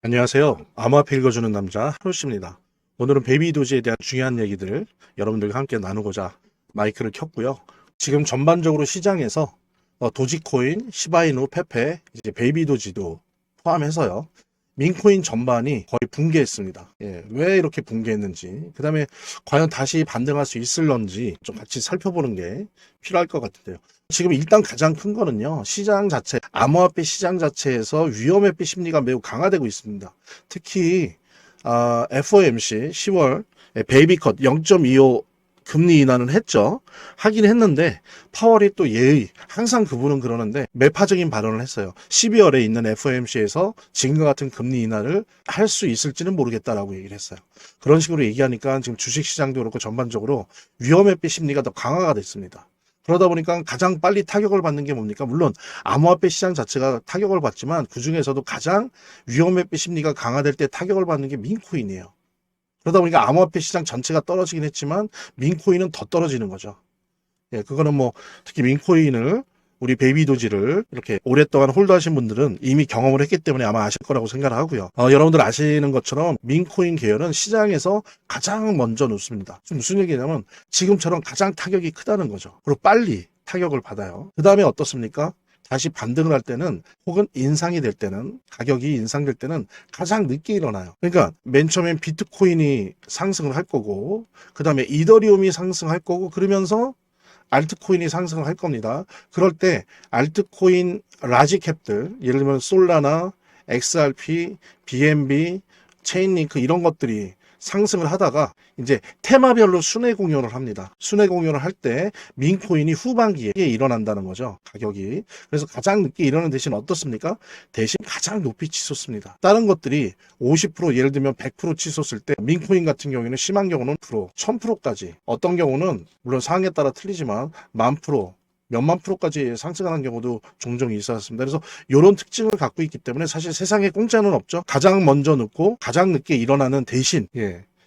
안녕하세요. 암호화폐 읽어주는 남자 하루씨입니다. 오늘은 베이비 도지에 대한 중요한 얘기들을 여러분들과 함께 나누고자 마이크를 켰고요. 지금 전반적으로 시장에서 도지코인, 시바이누, 페페, 이제 베이비 도지도 포함해서요. 민코인 전반이 거의 붕괴했습니다. 왜 이렇게 붕괴했는지, 그 다음에 과연 다시 반등할 수 있을런지 좀 같이 살펴보는 게 필요할 것 같은데요. 지금 일단 가장 큰 거는요, 시장 자체, 암호화폐 시장 자체에서 위험회피 심리가 매우 강화되고 있습니다. 특히 FOMC 10월 베이비컷 0.25 금리 인하는 했죠. 하긴 했는데 파월이 또 예의, 항상 그분은 그러는데 매파적인 발언을 했어요. 12월에 있는 FOMC에서 지금과 같은 금리 인하를 할 수 있을지는 모르겠다라고 얘기를 했어요. 그런 식으로 얘기하니까 지금 주식시장도 그렇고 전반적으로 위험회피 심리가 더 강화가 됐습니다. 그러다 보니까 가장 빨리 타격을 받는 게 뭡니까? 물론 암호화폐 시장 자체가 타격을 받지만 그중에서도 가장 위험회피 심리가 강화될 때 타격을 받는 게 민코인이에요. 그러다 보니까 암호화폐 시장 전체가 떨어지긴 했지만 민코인은 더 떨어지는 거죠. 그거는 뭐 특히 민코인을 우리 베이비 도지를 이렇게 오랫동안 홀드하신 분들은 이미 경험을 했기 때문에 아마 아실 거라고 생각을 하고요. 여러분들 아시는 것처럼 민코인 계열은 시장에서 가장 먼저 놓습니다. 무슨 얘기냐면 지금처럼 가장 타격이 크다는 거죠. 그리고 빨리 타격을 받아요. 그 다음에 어떻습니까? 다시 반등을 할 때는 혹은 인상이 될 때는 가격이 인상될 때는 가장 늦게 일어나요. 그러니까 맨 처음엔 비트코인이 상승을 할 거고 그 다음에 이더리움이 상승할 거고 그러면서 알트코인이 상승을 할 겁니다. 그럴 때 알트코인 라지캡들 예를 들면 솔라나 XRP, BNB, 체인링크 이런 것들이 상승을 하다가 이제 테마별로 순회 공연을 합니다. 순회 공연을 할 때 민코인이 후반기에 일어난다는 거죠. 가격이. 그래서 가장 늦게 일어나는 대신 어떻습니까? 대신 가장 높이 치솟습니다. 다른 것들이 50% 예를 들면 100% 치솟을 때 민코인 같은 경우에는 심한 경우는 1000%까지 어떤 경우는 물론 상황에 따라 틀리지만 10,000%, 몇만 프로까지 상승하는 경우도 종종 있었습니다. 그래서 이런 특징을 갖고 있기 때문에 사실 세상에 공짜는 없죠. 가장 먼저 늦고 가장 늦게 일어나는 대신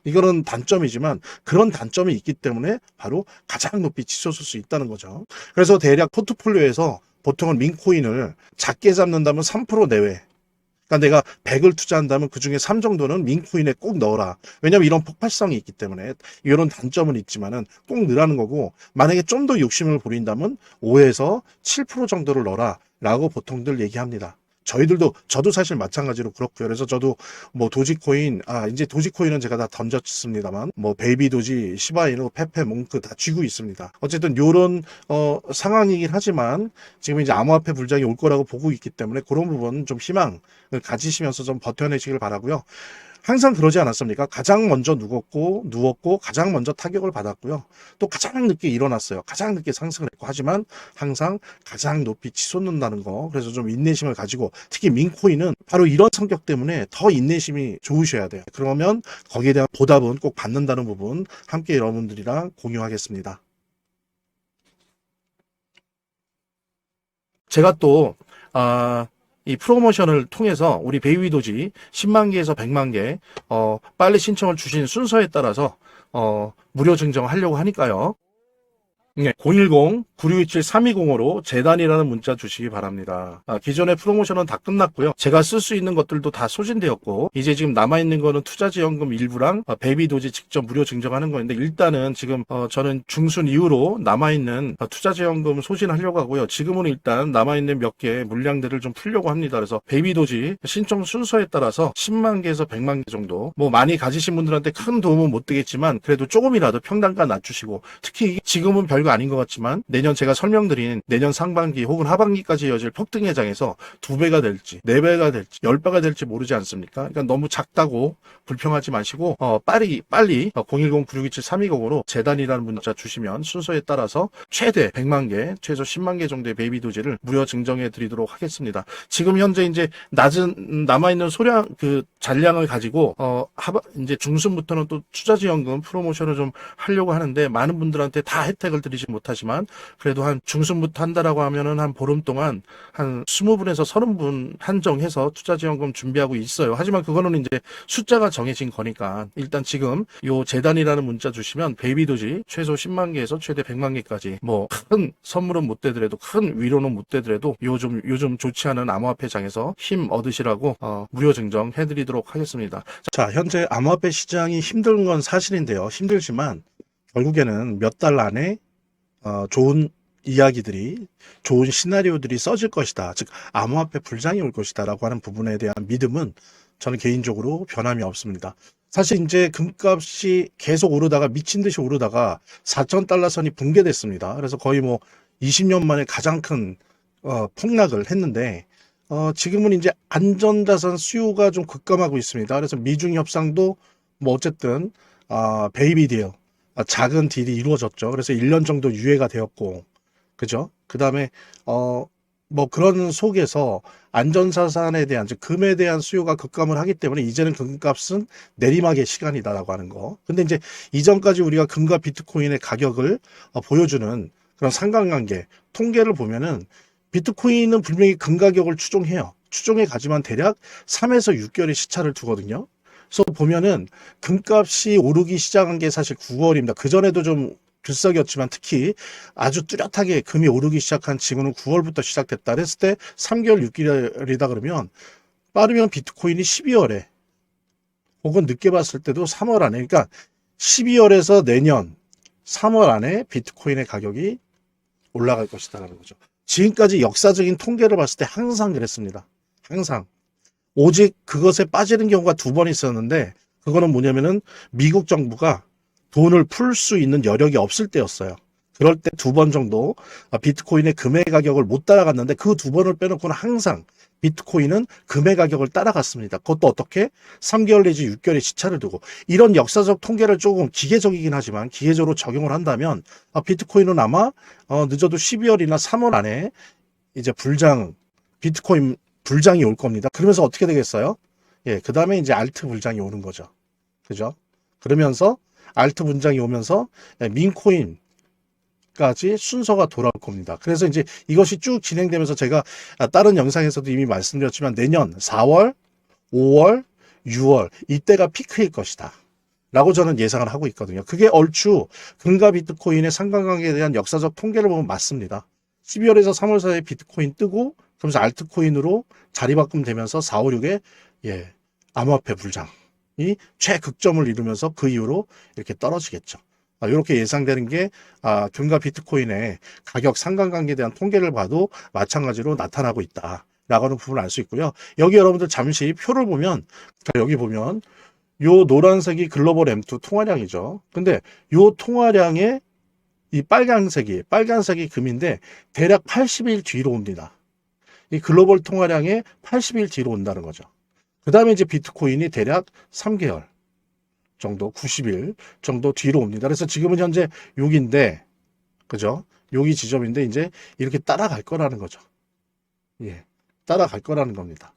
이거는 단점이지만 그런 단점이 있기 때문에 바로 가장 높이 치솟을 수 있다는 거죠. 그래서 대략 포트폴리오에서 보통은 민코인을 작게 잡는다면 3% 내외, 그러니까 내가 100을 투자한다면 그중에 3 정도는 민코인에 꼭 넣어라. 왜냐하면 이런 폭발성이 있기 때문에 이런 단점은 있지만은 꼭 넣으라는 거고 만약에 좀 더 욕심을 부린다면 5에서 7% 정도를 넣어라 라고 보통들 얘기합니다. 저도 사실 마찬가지로 그렇고요. 그래서 저도 뭐 도지코인, 이제 도지코인은 제가 다 던졌습니다만, 뭐 베이비 도지, 시바이누, 페페, 몽크 다 쥐고 있습니다. 어쨌든 요런, 상황이긴 하지만 지금 이제 암호화폐 불장이 올 거라고 보고 있기 때문에 그런 부분은 좀 희망을 가지시면서 좀 버텨내시길 바라고요. 항상 그러지 않았습니까? 가장 먼저 누웠고 가장 먼저 타격을 받았고요. 또 가장 늦게 일어났어요. 가장 늦게 상승을 했고 하지만 항상 가장 높이 치솟는다는 거. 그래서 좀 인내심을 가지고 특히 민코인은 바로 이런 성격 때문에 더 인내심이 좋으셔야 돼요. 그러면 거기에 대한 보답은 꼭 받는다는 부분 함께 여러분들이랑 공유하겠습니다. 제가 또 이 프로모션을 통해서 우리 베이비 도지 10만 개에서 100만 개 빨리 신청을 주신 순서에 따라서 무료 증정하려고 하니까요. 010-9627-3205로 재단이라는 문자 주시기 바랍니다. 기존의 프로모션은 다 끝났고요. 제가 쓸 수 있는 것들도 다 소진되었고 이제 지금 남아있는 거는 투자지원금 일부랑 베이비도지 직접 무료 증정하는 거인데 일단은 지금 저는 중순 이후로 남아있는 투자지원금 소진하려고 하고요. 지금은 일단 남아있는 몇 개 물량들을 좀 풀려고 합니다. 그래서 베이비도지 신청 순서에 따라서 10만 개에서 100만 개 정도 뭐 많이 가지신 분들한테 큰 도움은 못 되겠지만 그래도 조금이라도 평단가 낮추시고 특히 지금은 별거 아닌 것 같지만 내년 제가 설명드린 내년 상반기 혹은 하반기까지 이어질 폭등 예상에서 2배가 될지 4배가 될지 10배가 될지 모르지 않습니까? 그러니까 너무 작다고 불평하지 마시고 빨리 010-9627-3205로 재단이라는 문자 주시면 순서에 따라서 최대 100만 개, 최소 10만 개 정도의 베이비 도지를 무료 증정해 드리도록 하겠습니다. 지금 현재 이제 낮은 남아있는 소량 잔량을 가지고 이제 중순부터는 또 투자지원금 프로모션을 좀 하려고 하는데 많은 분들한테 다 혜택을 드리고 말씀드리지 못하지만 그래도 한 중순부터 한다라고 하면은 한 보름 동안 한 20분에서 30분 한정해서 투자지원금 준비하고 있어요. 하지만 그거는 이제 숫자가 정해진 거니까 일단 지금 요 재단이라는 문자 주시면 베이비도지 최소 10만 개에서 최대 100만 개까지 뭐 큰 선물은 못 되더라도 큰 위로는 못 되더라도 요즘 좋지 않은 암호화폐장에서 힘 얻으시라고 무료 증정 해드리도록 하겠습니다. 자, 현재 암호화폐 시장이 힘든 건 사실인데요. 힘들지만 결국에는 몇 달 안에 좋은 이야기들이, 좋은 시나리오들이 써질 것이다. 즉 암호화폐 불장이 올 것이다 라고 하는 부분에 대한 믿음은 저는 개인적으로 변함이 없습니다. 사실 이제 금값이 계속 오르다가 미친 듯이 오르다가 4,000달러 선이 붕괴됐습니다. 그래서 거의 뭐 20년 만에 가장 큰 폭락을 했는데 지금은 이제 안전자산 수요가 좀 급감하고 있습니다. 그래서 미중 협상도 뭐 어쨌든 베이비 딜, 작은 딜이 이루어졌죠. 그래서 1년 정도 유예가 되었고, 그죠? 그 다음에 뭐 그런 속에서 안전자산에 대한, 즉 금에 대한 수요가 급감을 하기 때문에 이제는 금값은 내리막의 시간이다라고 하는 거. 근데 이제 이전까지 우리가 금과 비트코인의 가격을 보여주는 그런 상관관계 통계를 보면은 비트코인은 분명히 금 가격을 추종해요. 추종해 가지만 대략 3에서 6개월의 시차를 두거든요. 그래서 보면은 금값이 오르기 시작한 게 사실 9월입니다. 그전에도 좀 들썩였지만 특히 아주 뚜렷하게 금이 오르기 시작한 지금은 9월부터 시작됐다 그랬을 때 3개월, 6개월이다 그러면 빠르면 비트코인이 12월에 혹은 늦게 봤을 때도 3월 안에, 그러니까 12월에서 내년 3월 안에 비트코인의 가격이 올라갈 것이다라는 거죠. 지금까지 역사적인 통계를 봤을 때 항상 그랬습니다. 항상. 오직 그것에 빠지는 경우가 2번 있었는데 그거는 뭐냐면은 미국 정부가 돈을 풀 수 있는 여력이 없을 때였어요. 그럴 때 2번 정도 비트코인의 금의 가격을 못 따라갔는데 그 2번을 빼놓고는 항상 비트코인은 금의 가격을 따라갔습니다. 그것도 어떻게? 3개월 내지 6개월의 시차를 두고. 이런 역사적 통계를 조금 기계적이긴 하지만 기계적으로 적용을 한다면 비트코인은 아마 늦어도 12월이나 3월 안에 이제 비트코인 불장이 올 겁니다. 그러면서 어떻게 되겠어요? 예, 그 다음에 이제 알트 불장이 오는 거죠. 그죠? 그러면서 알트 분장이 오면서 민코인까지 순서가 돌아올 겁니다. 그래서 이제 이것이 쭉 진행되면서 제가 다른 영상에서도 이미 말씀드렸지만 내년 4월, 5월, 6월 이때가 피크일 것이다 라고 저는 예상을 하고 있거든요. 그게 얼추 금과 비트코인의 상관관계에 대한 역사적 통계를 보면 맞습니다. 12월에서 3월 사이에 비트코인 뜨고 그러면서 알트코인으로 자리바꿈 되면서 4, 5, 6에 암호화폐 불장 이 최극점을 이루면서 그 이후로 이렇게 떨어지겠죠. 이렇게 예상되는 게 금과 비트코인의 가격 상관관계에 대한 통계를 봐도 마찬가지로 나타나고 있다라고 하는 부분을 알 수 있고요. 여기 여러분들 잠시 표를 보면 여기 보면 요 노란색이 글로벌 M2 통화량이죠. 근데 요 통화량의 이 빨간색이 금인데 대략 80일 뒤로 옵니다. 이 글로벌 통화량의 80일 뒤로 온다는 거죠. 그 다음에 이제 비트코인이 대략 3개월 정도, 90일 정도 뒤로 옵니다. 그래서 지금은 현재 6인데, 그죠? 여기 지점인데 이제 이렇게 따라갈 거라는 거죠. 예. 따라갈 거라는 겁니다.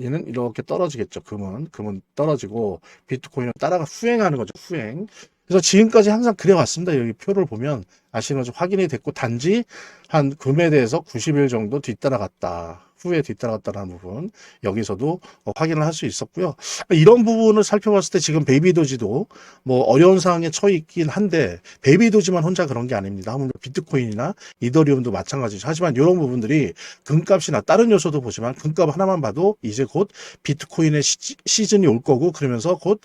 얘는 이렇게 떨어지겠죠. 금은 떨어지고 비트코인은 따라가 후행하는 거죠. 후행. 그래서 지금까지 항상 그래왔습니다. 여기 표를 보면 아시는 것처럼 확인이 됐고 단지 한 금에 대해서 90일 정도 후에 뒤따라갔다는 부분 여기서도 확인을 할 수 있었고요. 이런 부분을 살펴봤을 때 지금 베이비도지도 뭐 어려운 상황에 처해 있긴 한데 베이비도지만 혼자 그런 게 아닙니다. 아무래도 비트코인이나 이더리움도 마찬가지죠. 하지만 이런 부분들이 금값이나 다른 요소도 보지만 금값 하나만 봐도 이제 곧 비트코인의 시즌이 올 거고 그러면서 곧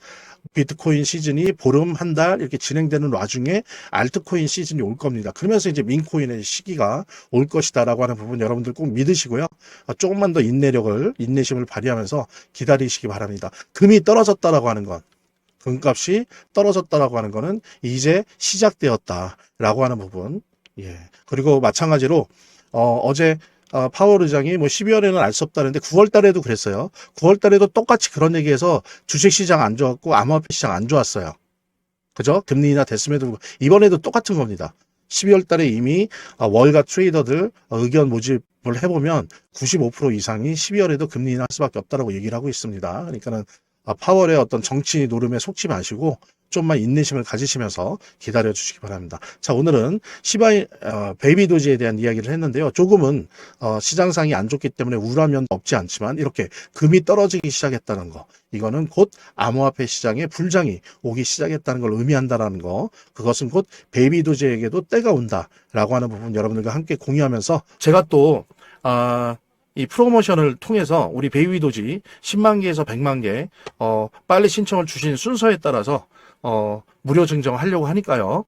비트코인 시즌이 보름, 한 달 이렇게 진행되는 와중에 알트코인 시즌이 올 겁니다. 그러면서 이제 민코인의 시기가 올 것이다라고 하는 부분 여러분들 꼭 믿으시고요. 조금만 더 인내심을 발휘하면서 기다리시기 바랍니다. 금이 떨어졌다라고 하는 건, 금값이 떨어졌다라고 하는 거는 이제 시작되었다라고 하는 부분. 예. 그리고 마찬가지로 어제 파월 의장이 뭐 12월에는 알 수 없다는데 9월 달에도 그랬어요. 9월 달에도 똑같이 그런 얘기해서 주식 시장 안 좋았고 암호화폐 시장 안 좋았어요. 그죠? 금리 인하 됐음에도 불구하고 이번에도 똑같은 겁니다. 12월 달에 이미 월가 트레이더들 의견 모집을 해보면 95% 이상이 12월에도 금리 인하할 수밖에 없다라고 얘기를 하고 있습니다. 그러니까는 파월의 어떤 정치 노름에 속지 마시고 좀만 인내심을 가지시면서 기다려 주시기 바랍니다. 자, 오늘은 베이비 도지에 대한 이야기를 했는데요. 조금은 시장상이 안 좋기 때문에 우울한 면도 없지 않지만 이렇게 금이 떨어지기 시작했다는 거, 이거는 곧 암호화폐 시장에 불장이 오기 시작했다는 걸 의미한다는 거, 그것은 곧 베이비 도지에게도 때가 온다라고 하는 부분 여러분들과 함께 공유하면서, 제가 또 이 프로모션을 통해서 우리 베이비 도지 10만 개에서 100만 개 빨리 신청을 주신 순서에 따라서 무료 증정하려고 하니까요.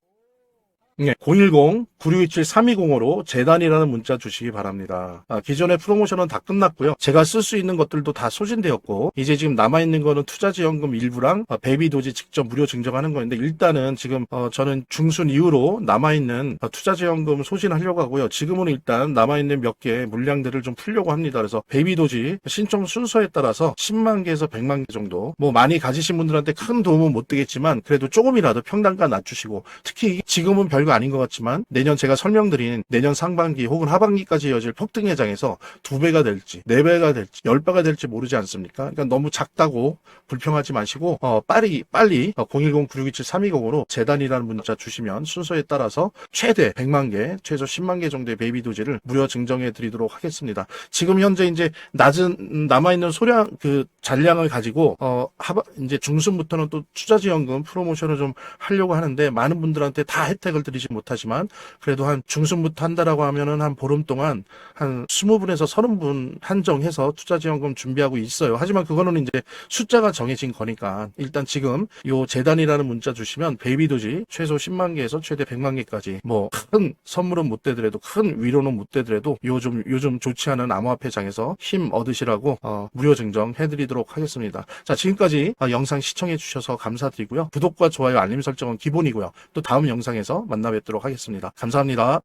네, 010-9627-3205로 재단이라는 문자 주시기 바랍니다. 기존의 프로모션은 다 끝났고요. 제가 쓸 수 있는 것들도 다 소진되었고, 이제 지금 남아있는 거는 투자지원금 일부랑 베이비도지 직접 무료 증정하는 거인데, 일단은 지금 저는 중순 이후로 남아있는 투자지원금 소진하려고 하고요. 지금은 일단 남아있는 몇 개 물량들을 좀 풀려고 합니다. 그래서 베이비도지 신청 순서에 따라서 10만 개에서 100만 개 정도, 뭐 많이 가지신 분들한테 큰 도움은 못 되겠지만 그래도 조금이라도 평단가 낮추시고, 특히 지금은 별거 아닌 것 같지만 내년 제가 설명드린 내년 상반기 혹은 하반기까지 이어질 폭등 예상에서 2배가 될지 4배가 될지 10배가 될지 모르지 않습니까? 그러니까 너무 작다고 불평하지 마시고 빨리 010-9627-3205로 재단이라는 문자 주시면 순서에 따라서 최대 100만 개, 최소 10만 개 정도의 베이비 도지를 무료 증정해 드리도록 하겠습니다. 지금 현재 이제 낮은 남아있는 소량 잔량을 가지고 이제 중순부터는 또 투자지원금 프로모션을 좀 하려고 하는데, 많은 분들한테 다 혜택을 드리지 못하지만 그래도 한 중순부터 한다라고 하면은 한 보름 동안 한 20분에서 30분 한정해서 투자지원금 준비하고 있어요. 하지만 그거는 이제 숫자가 정해진 거니까 일단 지금 요 재단이라는 문자 주시면 베이비도지 최소 10만 개에서 최대 100만 개까지, 뭐 큰 선물은 못 되더라도 큰 위로는 못 되더라도 요즘 좋지 않은 암호화폐장에서 힘 얻으시라고 무료 증정 해드리도록 하겠습니다. 자, 지금까지 영상 시청해 주셔서 감사드리고요. 구독과 좋아요, 알림 설정은 기본이고요. 또 다음 영상에서 만나 뵙도록 하겠습니다. 감사합니다.